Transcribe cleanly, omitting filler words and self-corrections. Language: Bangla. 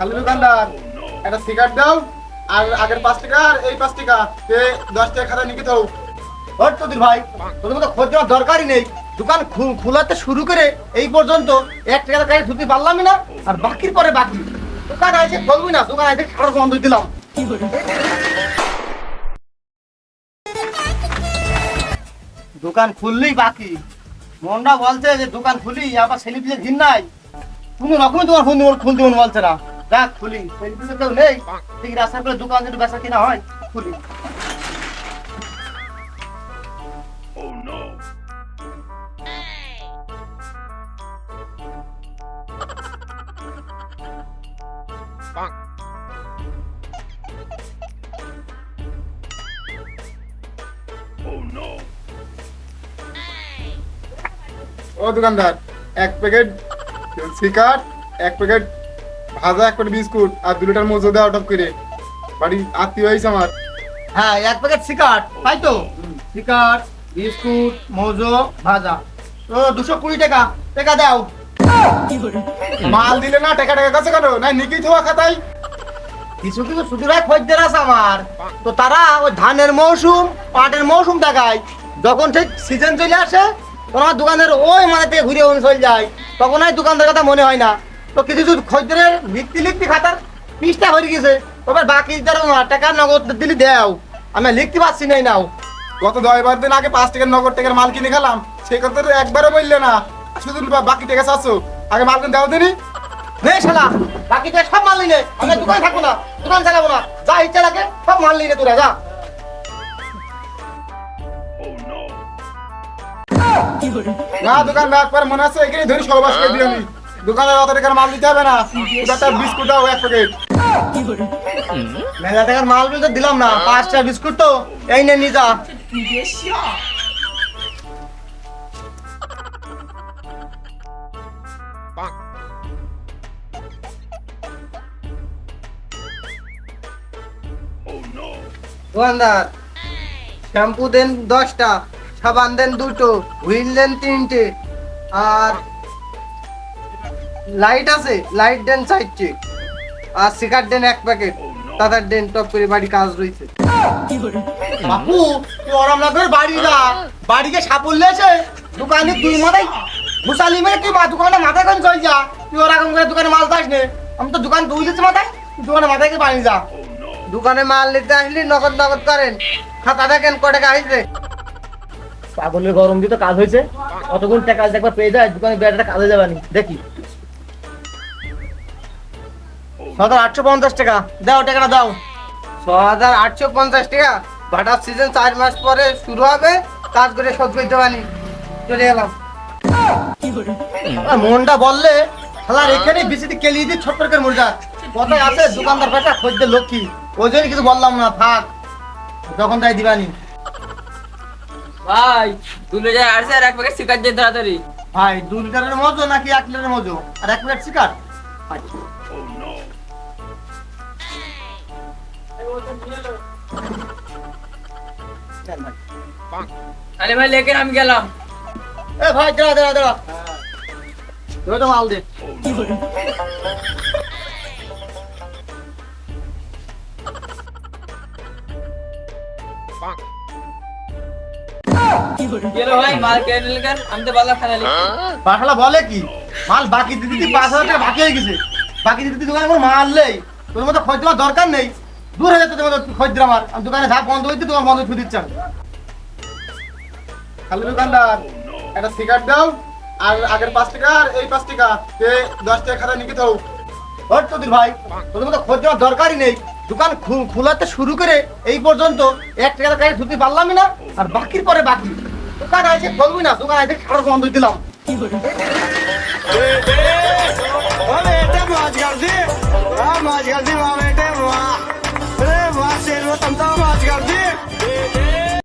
খালি দোকানদার একটা সিগারেট দাও আর আগের 5 টাকা আর এই 5 টাকা 10 টাকা খাতা নিকে দাও। ওর তোদের ভাই তোদের মতো খোঁজ দেওয়ার দরকারই নেই। দোকান খোলাতে শুরু করে এই পর্যন্ত 1 টাকা কাজ ধুতে পারলামই না, আর বাকির পরে বাকি। দোকান আছে খুলবি না, দোকান আছে খাওয়ার বন্ধ দিলাম। দোকান খুললেই বাকি। মনটা বলছে যে দোকান খুলি, আবার সেলিব্রিটি ঘিন নাই, কোনো রকমই তোমার ফোন খুলতে মন বলছে না। দেখ খুলি, সেলিব্রিটি কেউ নেই, ঠিক রাস্তা করে দোকান যদি বেচা কিনা হয় খুলি। ও দোকানদার, 1 প্যাকেট সিগারেট, 1 প্যাকেট ভাজা, 1 প্যাকেট বিস্কুট আর 2 লিটার মজো দাও টপ করে। বাড়ি আত্মীয় হয়েছে আমার। হ্যাঁ 1 প্যাকেট সিগারেট, তাই তো? সিগারেট, বিস্কুট, মজো, ভাজা, তো 220 টাকা। টাকা দাও। মাল দিলে না টাকা টাকা কাছে কেন? না নিকেই থাকা খাতাই। কিছু কিছু সুদূরায় খদ্দের আছে আমার, তো তারা ওই ধানের মৌসুম পাটের মৌসুম দেখায়, যখন ঠিক সিজন চলে আসে তখন আমার দোকানের ওই মানে থেকে ঘুরে চলে যায়, তখন আর দোকানদার কথা মনে হয় না। তো কিছু কিছু খদ্দের লিখতে খাতার পিসটা হয়ে গেছে, তবে বাকি টাকা নগদ দিলি দেও, আমি লিখতে পারছি নাই নাও। গত 10 দিন আগে 5 টাকার নগদ টাকার মাল কিনে খেলাম, সেই কথা তো একবারও বললে না, শুধু বাকি টাকা চাচ্ছো। আগে মাল কিনে দাও দিনি। নে শালা, বাকি টাকা সব মাল নিলে, আমি দোকান থাকবো না, দোকান চালাবো না, যা ইচ্ছা লাগে সব মাল নিলে তোরা যা। না দোকানদার পর মনে আছে এখানে ধরি সহবাস করে দিও আমি। দোকানের অত টাকার মাল দিতে হবে না, একটা বিস্কুট দাও 1 প্যাকেট। মেলা টাকার মাল বলতে দিলাম না, 5টা বিস্কুট তো এই নে নিয়ে যা। দোকানদার, শ্যাম্পু দেন 10টা, সাবান দেন 2টো, হুইল দেন 3টে, আর লাইট আছে লাইট দেন 4টে, আর সিগারেট দেন 1 প্যাকেট। দাদার দেন টপ করে, বাড়ি কাজ রয়েছে। বাপু তুই ওরম না করে বাড়ি যা, বাড়িকে সাপুল্লে আছে দোকানে তুই মাথায় ঘুষালি মেরে তুই দোকানে মাথায় করে চল যা। তুই ওরকম করে দোকানে মাল চাস নে, আমি তো দোকান তুই দিচ্ছি মাথায়, তুই দোকানে মাথায় করে বাড়ি যা। দোকানে মাল নিতে আসলি নগদ নগদ করেন, খাতা দেখেন ক টাকা আসবে। পাগলের গরম দিয়ে তো কাজ হয়েছে, কতক্ষণ টাকা একবার পেয়ে যায় দোকানে বেড়াটা কাজে যাবে নি দেখি। 6,850 টাকা দাও, টাকাটা দাও। 6,850 টাকা, ভাটার সিজন 4 মাস পরে শুরু হবে, কাজ করে শোধ করতে পারি। চলে গেলাম। আমার মনটা বললে শালা এখানে বিসিটি কেলিয়ে দিয়ে ছোট্ট করে মরে যা। কথায় আছে দোকানদার পেশা খদ্দের লক্ষ্মী, ওই জন্য কিছু বললাম না, থাক যখন তাই দিবানি। ভাই 2 লিটার আসছে আর 1 প্যাকেট সিগারেট দিয়ে তাড়াতাড়ি। ভাই 2 লিটারের মজো নাকি 1 লিটারের মজো আর 1 প্যাকেট সিগারেট? আরে ভাই লেকেন আমি গেলাম। এ ভাই দাঁড়া দাঁড়া দাঁড়া, তুই তো মাল দে। গেলো ভাই মাল কেন লেকেন, আমি তো বালা খানা লিখি। পাঠালা বলে কি মাল বাকি দিদি 5,000 টাকা বাকি হয়ে গেছে, বাকি দিদি দোকানে কোনো মাল নেই, তোর মতো খোঁজ দেওয়ার দরকার নেই। দূর হয়ে যেত তোমার খোঁজ দিলাম, আমার দোকানে যা বন্ধ হয়েছে তোমার বন্ধ ছুটি দিচ্ছ। খালি দোকানদার একটা সিগারেট দাও আর আগের 5 টাকা আর এই 5 টাকা 10 টাকা খাতা নিকে দাও। ওর তোদের ভাই তোদের মতো খোঁজ দেওয়ার দরকারই নেই। দোকান খোলাতে শুরু করে এই পর্যন্ত 1 টাকা কাজ ধুতে পারলামই না, আর বাকির পরে বাকি। দোকান আছে খুলবি না, দোকান আছে খাওয়ার বন্ধ দিলাম। এটা মাছ গাছি